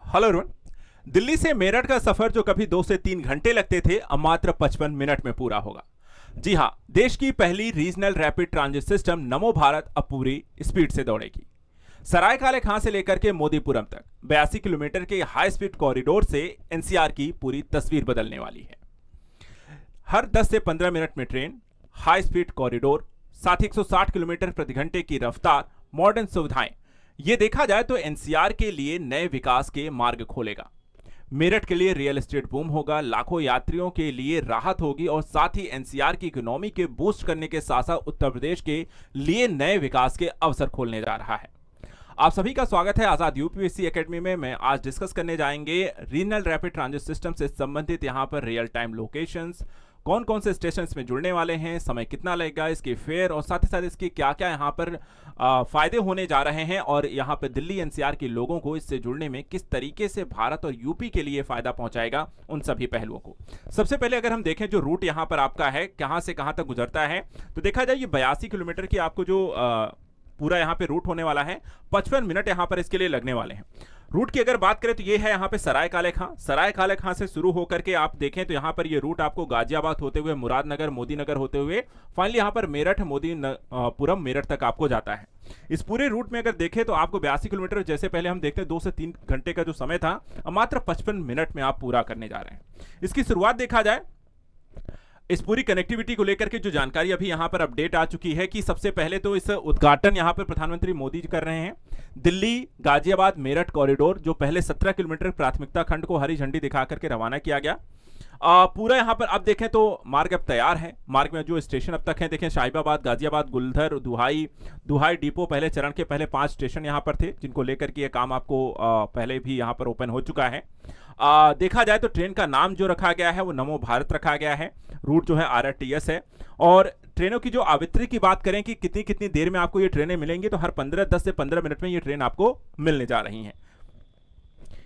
Hello everyone. Delhi से मेरठ का सफर जो कभी 2 से 3 घंटे लगते थे, अब मात्र 55 मिनट में पूरा होगा। जी हां, देश की पहली रीजनल रैपिड ट्रांजिट सिस्टम नमो भारत अब पूरी स्पीड से दौड़ेगी। सराय काले खां से लेकर के मोदीपुरम तक 82 किलोमीटर के हाई स्पीड कॉरिडोर से एनसीआर की पूरी तस्वीर बदलने वाली है। हर 10 से 15 मिनट में ट्रेन, हाई स्पीड कॉरिडोर, साथ ही 160 किलोमीटर प्रति घंटे की रफ्तार, मॉडर्न सुविधाएं, ये देखा जाए तो एनसीआर के लिए नए विकास के मार्ग खोलेगा। मेरठ के लिए रियल एस्टेट बूम होगा, लाखों यात्रियों के लिए राहत होगी और साथ ही एनसीआर की इकोनॉमी के बूस्ट करने के साथ साथ उत्तर प्रदेश के लिए नए विकास के अवसर खोलने जा रहा है। आप सभी का स्वागत है आजाद यूपीएससी एकेडमी में। मैं आज डिस्कस करने जाएंगे रीजनल रैपिड ट्रांजिट सिस्टम से संबंधित यहां पर रियल टाइम लोकेशंस, कौन कौन से स्टेशन में जुड़ने वाले हैं, समय कितना लगेगा, इसकी फेयर और साथ ही साथ इसके क्या क्या यहाँ पर फायदे होने जा रहे हैं और यहाँ पर दिल्ली एनसीआर के लोगों को इससे जुड़ने में किस तरीके से भारत और यूपी के लिए फायदा पहुंचाएगा, उन सभी पहलुओं को। सबसे पहले अगर हम देखें जो रूट यहाँ पर आपका है, कहाँ से कहाँ तक गुजरता है, तो देखा जाए ये 82 किलोमीटर की आपको जो पूरा यहाँ पे रूट होने वाला है। 55 मिनट यहाँ पर इसके लिए लगने वाले हैं। रूट की अगर बात करें तो ये है यहाँ पे सराय काले खां। सराय काले खां से शुरू होकर के आप देखें तो यहाँ पर ये रूट आपको गाजियाबाद होते हुए मुरादनगर, मोदीनगर होते हुए फाइनली यहाँ पर मेरठ, मोदीपुरम, मेरठ तक आपको जाता है। इस पूरे रूट में अगर देखें तो आपको 82 किलोमीटर, जैसे पहले हम देखते हैं 2 से 3 घंटे का जो समय था, अब मात्र 55 मिनट में आप पूरा करने जा रहे हैं। इसकी शुरुआत देखा जाए, इस पूरी कनेक्टिविटी को लेकर के जो जानकारी अभी यहां पर अपडेट आ चुकी है कि सबसे पहले तो इस उद्घाटन यहां पर प्रधानमंत्री मोदी जी कर रहे हैं। दिल्ली गाजियाबाद मेरठ कॉरिडोर जो पहले 17 किलोमीटर प्राथमिकता खंड को हरी झंडी दिखा करके रवाना किया गया। पूरा यहां पर अब देखें तो मार्ग अब तैयार है। मार्ग में जो स्टेशन अब तक हैं, देखें शाहिबाबाद, गाजियाबाद, गुलधर, दुहाई डिपो पहले चरण के पहले 5 स्टेशन यहां पर थे, जिनको लेकर के ये काम आपको पहले भी यहां पर ओपन हो चुका है। देखा जाए तो ट्रेन का नाम जो रखा गया है वो नमो भारत रखा गया है। रूट जो है आरआरटीएस है। और ट्रेनों की जो आवृत्ति की बात करें कि कितनी कितनी देर में आपको ये ट्रेनें मिलेंगी, तो हर 10 से 15 मिनट में ये ट्रेन आपको मिलने जा रही हैं।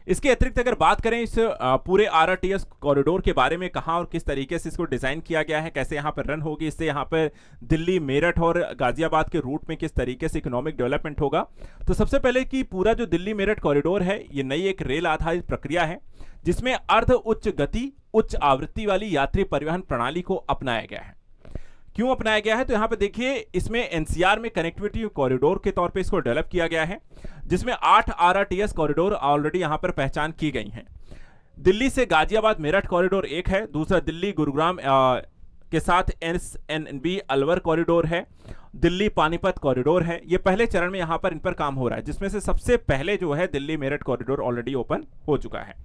इसके अतिरिक्त अगर बात करें इस पूरे आरआरटीएस कॉरिडोर के बारे में, कहां और किस तरीके से इसको डिजाइन किया गया है, कैसे यहां पर रन होगी, इससे यहां पर दिल्ली, मेरठ और गाजियाबाद के रूट में किस तरीके से इकोनॉमिक डेवलपमेंट होगा, तो सबसे पहले कि पूरा जो दिल्ली मेरठ कॉरिडोर है, ये नई एक रेल आधारित प्रक्रिया है जिसमें अर्ध उच्च गति, उच्च आवृत्ति वाली यात्री परिवहन प्रणाली को अपनाया गया है। क्यों अपनाया गया है, तो यहां पे देखिए इसमें एनसीआर में कनेक्टिविटी कॉरिडोर के तौर पे इसको डेवलप किया गया है, जिसमें 8 आरआरटीएस कॉरिडोर ऑलरेडी यहां पर पहचान की गई हैं। दिल्ली से गाजियाबाद मेरठ कॉरिडोर एक है, दूसरा दिल्ली गुरुग्राम के साथ एसएनबी अलवर कॉरिडोर है, दिल्ली पानीपत कॉरिडोर है। ये पहले चरण में यहां पर इन पर काम हो रहा है, जिसमें से सबसे पहले जो है Delhi Meerut corridor already open हो चुका है।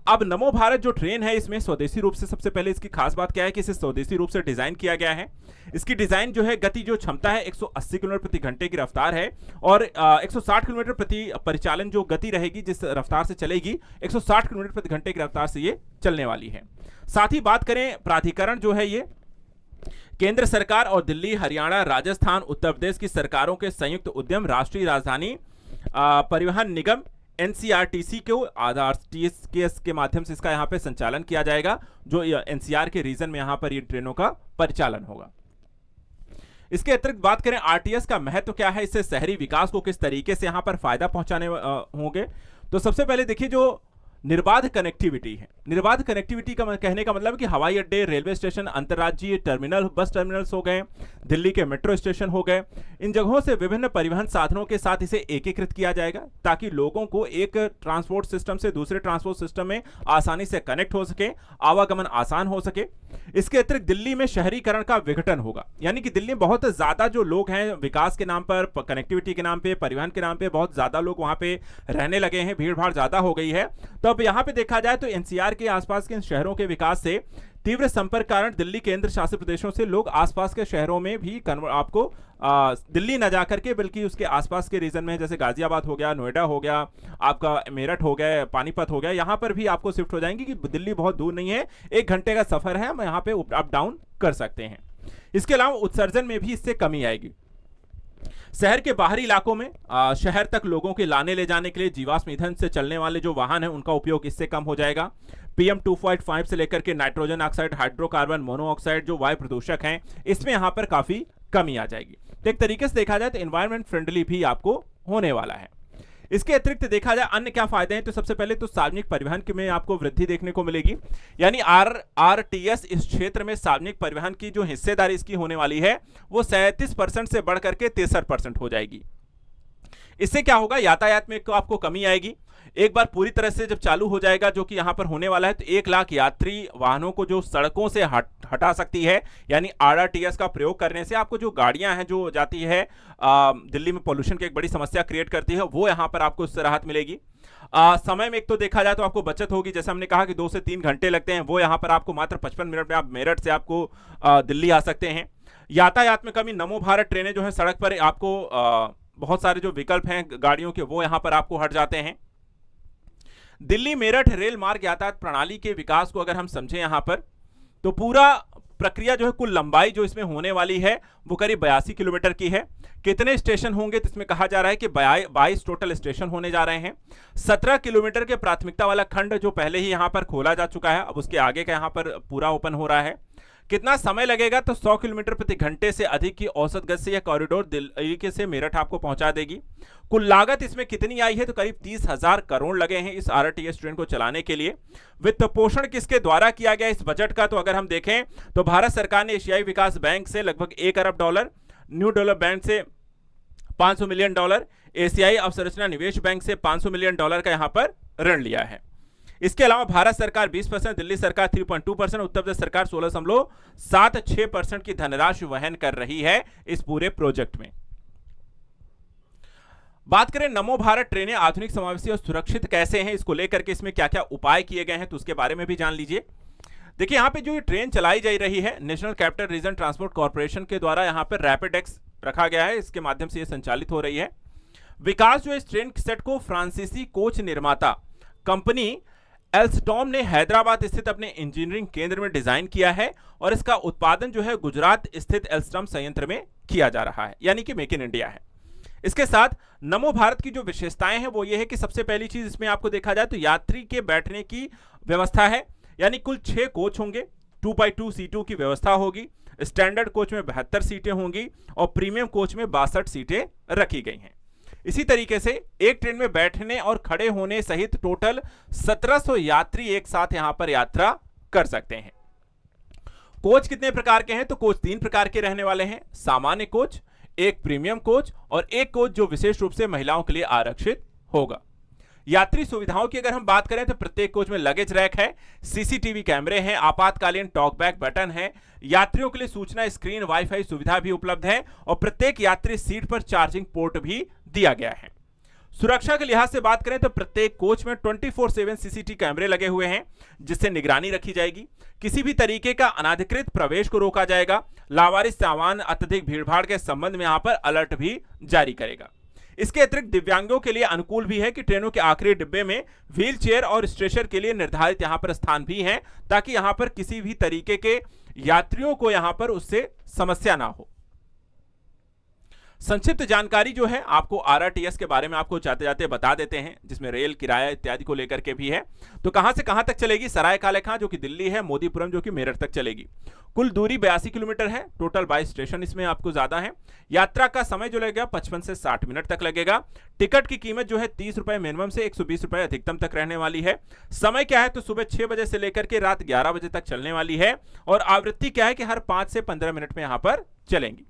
अब नमो भारत जो ट्रेन है, इसमें स्वदेशी रूप से सबसे पहले इसकी खास बात क्या है कि इसे स्वदेशी रूप से डिजाइन किया गया है। इसकी डिजाइन जो है, गति जो क्षमता है 180 किलोमीटर प्रति घंटे की रफ्तार है और 160 किलोमीटर प्रति परिचालन जो गति रहेगी, जिस रफ्तार से चलेगी 160 किलोमीटर प्रति घंटे की रफ्तार से ये चलने वाली है। साथ ही बात करें प्राधिकरण जो है, ये केंद्र सरकार और दिल्ली, हरियाणा, राजस्थान, उत्तर प्रदेश की सरकारों के संयुक्त उद्यम राष्ट्रीय राजधानी परिवहन निगम एनसीआरटीसी को आरटीएस के माध्यम से इसका यहां पे संचालन किया जाएगा, जो एनसीआर के रीजन में यहां पर ये ट्रेनों का परिचालन होगा। इसके अतिरिक्त बात करें आरटीएस का महत्व क्या है, इससे शहरी विकास को किस तरीके से यहां पर फायदा पहुंचाने होंगे, तो सबसे पहले देखिए जो निर्बाध कनेक्टिविटी है। निर्बाध कनेक्टिविटी का कहने का मतलब कि हवाई अड्डे, रेलवे स्टेशन, अंतर्राज्यीय टर्मिनल, बस टर्मिनल्स हो गए, दिल्ली के मेट्रो स्टेशन हो गए, इन जगहों से विभिन्न परिवहन साधनों के साथ इसे एकीकृत किया जाएगा ताकि लोगों को एक ट्रांसपोर्ट सिस्टम से दूसरे ट्रांसपोर्ट सिस्टम में आसानी से कनेक्ट हो सके, आवागमन आसान हो सके। इसके अतिरिक्त दिल्ली में शहरीकरण का विघटन होगा, यानी कि दिल्ली में बहुत ज्यादा जो लोग हैं, विकास के नाम पर, कनेक्टिविटी के नाम पे, परिवहन के नाम पे बहुत ज्यादा लोग वहां पे रहने लगे हैं, भीड़ भाड़ ज्यादा हो गई है। तो अब यहां पे देखा जाए तो एनसीआर के आसपास के शहरों के विकास से तीव्र संपर्क कारण दिल्ली केंद्र शासित प्रदेशों से लोग आसपास के शहरों में भी आपको दिल्ली न जाकर के बल्कि उसके आसपास के रीजन में, जैसे गाजियाबाद हो गया, नोएडा हो गया, आपका मेरठ हो गया, पानीपत हो गया, यहां पर भी आपको शिफ्ट हो जाएंगे कि दिल्ली बहुत दूर नहीं है, 1 घंटे का सफर है, हम यहां पे अप डाउन कर सकते हैं। इसके अलावा उत्सर्जन में भी इससे कमी आएगी। शहर के बाहरी इलाकों में शहर तक लोगों के लाने ले जाने के लिए जीवाश्म ईंधन से चलने वाले जो वाहन हैं, उनका उपयोग इससे कम हो जाएगा। PM 2.5 से लेकर के नाइट्रोजन ऑक्साइड, हाइड्रोकार्बन मोनोऑक्साइड जो वायु प्रदूषक हैं, इसमें यहां पर काफी कमी आ जाएगी। तो एक तरीके से देखा जाए तो एनवायरमेंट फ्रेंडली भी आपको होने वाला है। इसके अतिरिक्त देखा जाए अन्य क्या फायदे हैं, तो सबसे पहले तो सार्वजनिक परिवहन में आपको वृद्धि देखने को मिलेगी, यानी आरटीएस इस क्षेत्र में सार्वजनिक परिवहन की जो हिस्सेदारी इसकी होने वाली है वो 37% से बढ़कर के 63% हो जाएगी। इससे क्या होगा, यातायात में आपको कमी आएगी। एक बार पूरी तरह से जब चालू हो जाएगा, जो कि यहां पर होने वाला है, तो 1 लाख यात्री वाहनों को जो सड़कों से हटा सकती है, यानी आरटीएस का प्रयोग करने से आपको जो गाड़ियां हैं जो जाती है दिल्ली में पोल्यूशन की एक बड़ी समस्या क्रिएट करती है, वो यहां पर आपको उससे राहत मिलेगी। समय में एक तो देखा जाए तो आपको बचत होगी, जैसे हमने कहा कि 2 से 3 घंटे लगते हैं, वो यहां पर आपको मात्र 55 मिनट में आप मेरठ से आपको दिल्ली आ सकते हैं। यातायात में कमी, नमो भारत ट्रेनें जो है सड़क पर आपको बहुत सारे जो विकल्प हैं गाड़ियों के वो यहां पर आपको हट जाते हैं। दिल्ली मेरठ रेल मार्ग यातायात प्रणाली के विकास को अगर हम समझें यहां पर, तो पूरा प्रक्रिया जो है, कुल लंबाई जो इसमें होने वाली है वो करीब 82 किलोमीटर की है। कितने स्टेशन होंगे, तो इसमें कहा जा रहा है कि 22 टोटल स्टेशन होने जा रहे हैं। 17 किलोमीटर के प्राथमिकता वाला खंड जो पहले ही यहां पर खोला जा चुका है, अब उसके आगे का यहां पर पूरा ओपन हो रहा है। कितना समय लगेगा, तो 100 किलोमीटर प्रति घंटे से अधिक की औसत गति से यह कॉरिडोर दिल्ली से मेरठ आपको पहुंचा देगी। कुल लागत इसमें कितनी आई है, तो करीब 30,000 करोड़ लगे हैं इस आरटीएस ट्रेन को चलाने के लिए। वित्त पोषण किसके द्वारा किया गया इस बजट का, तो अगर हम देखें तो भारत सरकार ने एशियाई विकास बैंक से लगभग $1 अरब, न्यू डेवलप बैंक से $500 मिलियन, एशियाई अवसंरचना निवेश बैंक से $500 मिलियन का यहां पर ऋण लिया है। इसके अलावा भारत सरकार 20%, दिल्ली सरकार 3.2%, उत्तर प्रदेश सरकार 16.76% की धनराशि वहन कर रही है इस पूरे प्रोजेक्ट में। बात करें नमो भारत ट्रेनें आधुनिक, समावेशी और सुरक्षित कैसे हैं, इसको लेकर के इसमें क्या क्या उपाय किए गए हैं, तो उसके बारे में भी जान लीजिए। देखिए यहां पे जो ये ट्रेन चलाई जा रही है, national capital region transport corporation के द्वारा यहां पर रैपिड एक्स रखा गया है, इसके माध्यम से ये संचालित हो रही है। विकास जो इस ट्रेन सेट को फ्रांसीसी कोच निर्माता कंपनी एल्स्टॉम ने हैदराबाद स्थित अपने इंजीनियरिंग केंद्र में डिजाइन किया है, और इसका उत्पादन जो है गुजरात स्थित एल्स्टॉम संयंत्र में किया जा रहा है, यानी कि मेक इन इंडिया है। इसके साथ नमो भारत की जो विशेषताएं हैं वो ये है कि सबसे पहली चीज इसमें आपको देखा जाए तो यात्री के बैठने की व्यवस्था है, यानी कुल 6 कोच होंगे, 2x2 सीटों की व्यवस्था होगी। स्टैंडर्ड कोच में 72 सीटें होंगी और प्रीमियम कोच में 62 सीटें रखी गई हैं। इसी तरीके से एक ट्रेन में बैठने और खड़े होने सहित टोटल 1700 यात्री एक साथ यहां पर यात्रा कर सकते हैं। कोच कितने प्रकार के हैं, तो कोच 3 प्रकार के रहने वाले हैं, सामान्य कोच, एक प्रीमियम कोच और एक कोच जो विशेष रूप से महिलाओं के लिए आरक्षित होगा। यात्री सुविधाओं की अगर हम बात करें तो प्रत्येक कोच में लगेज रैक है, सीसीटीवी कैमरे हैं, आपातकालीन टॉकबैक बटन है, यात्रियों के लिए सूचना स्क्रीन, वाईफाई सुविधा भी उपलब्ध है और प्रत्येक यात्री सीट पर चार्जिंग पोर्ट भी दिया गया है। सुरक्षा के लिहाज से बात करें तो प्रत्येक कोच में 24/7 सीसीटीवी कैमरे लगे हुए हैं, जिससे निगरानी रखी जाएगी। किसी भी तरीके का अनाधिकृत प्रवेश को रोका जाएगा। लावारिस सामान, अत्यधिक भीड़भाड़ के संबंध में यहां पर अलर्ट भी जारी करेगा। इसके अतिरिक्त दिव्यांगों के लिए अनुकूल भी है कि ट्रेनों के आखिरी डिब्बे में व्हील चेयर और स्ट्रेचर के लिए निर्धारित यहां पर स्थान भी हैं, ताकि यहां पर किसी भी तरीके के यात्रियों को यहां पर उससे समस्या ना हो। संक्षिप्त जानकारी जो है आपको आरटीएस के बारे में आपको जाते जाते बता देते हैं, जिसमें रेल किराया इत्यादि को लेकर के भी है। तो कहां से कहां तक चलेगी, सराय काले खां जो कि दिल्ली है, मोदीपुरम जो कि मेरठ तक चलेगी। कुल दूरी 82 किलोमीटर है, टोटल 22 स्टेशन इसमें आपको ज्यादा है। यात्रा का समय जो लगेगा 55 से 60 मिनट तक लगेगा। टिकट की कीमत जो है 30 रुपए मिनिमम से 120 रुपए अधिकतम तक रहने वाली है। समय क्या है, तो सुबह 6 बजे से लेकर के रात 11 बजे तक चलने वाली है और आवृत्ति क्या है कि हर 5 से 15 मिनट में यहां पर चलेंगी।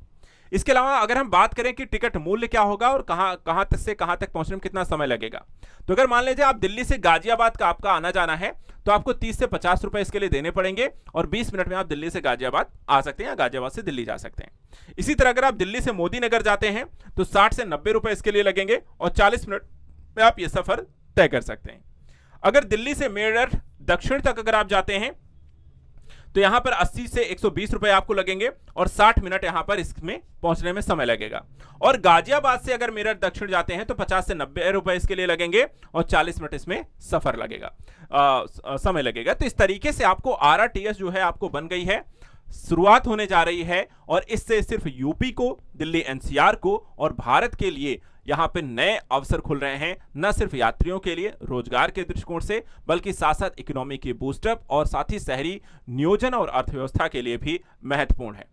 इसके अलावा अगर हम बात करें कि टिकट मूल्य क्या होगा और कहां तक से कहां तक पहुंचने में कितना समय लगेगा, तो अगर मान लीजिए आप दिल्ली से गाजियाबाद का आपका आना जाना है तो आपको 30 से 50 रुपए इसके लिए देने पड़ेंगे और 20 मिनट में आप दिल्ली से गाजियाबाद आ सकते हैं या गाजियाबाद से दिल्ली जा सकते हैं। इसी तरह अगर आप दिल्ली से मोदी नगर जाते हैं तो 60 से 90 रुपए इसके लिए लगेंगे और 40 मिनट में आप ये सफर तय कर सकते हैं। अगर दिल्ली से मेरठ दक्षिण तक अगर आप जाते हैं तो यहां पर 80 से 120 रुपए आपको लगेंगे और 60 मिनट यहां पर इसमें पहुंचने में समय लगेगा। और गाजियाबाद से अगर मेरठ दक्षिण जाते हैं तो 50 से 90 रुपए इसके लिए लगेंगे और 40 मिनट इसमें सफर लगेगा, समय लगेगा। तो इस तरीके से आपको आरटीएस जो है आपको बन गई है, शुरुआत होने जा रही है और इससे सिर्फ यूपी को, दिल्ली एनसीआर को और भारत के लिए यहां पे नए अवसर खुल रहे हैं, न सिर्फ यात्रियों के लिए रोजगार के दृष्टिकोण से, बल्कि साथ साथ इकोनॉमी की बूस्टअप और साथ ही शहरी नियोजन और अर्थव्यवस्था के लिए भी महत्वपूर्ण है।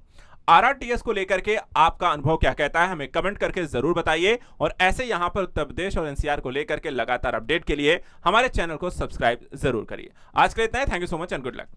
आरआरटीएस को लेकर के आपका अनुभव क्या कहता है, हमें कमेंट करके जरूर बताइए। और ऐसे यहां पर उत्तर प्रदेश और एनसीआर को लेकर के लगातार अपडेट के लिए हमारे चैनल को सब्सक्राइब जरूर करिए। आज के लिए इतना ही। Thank you so much and good luck.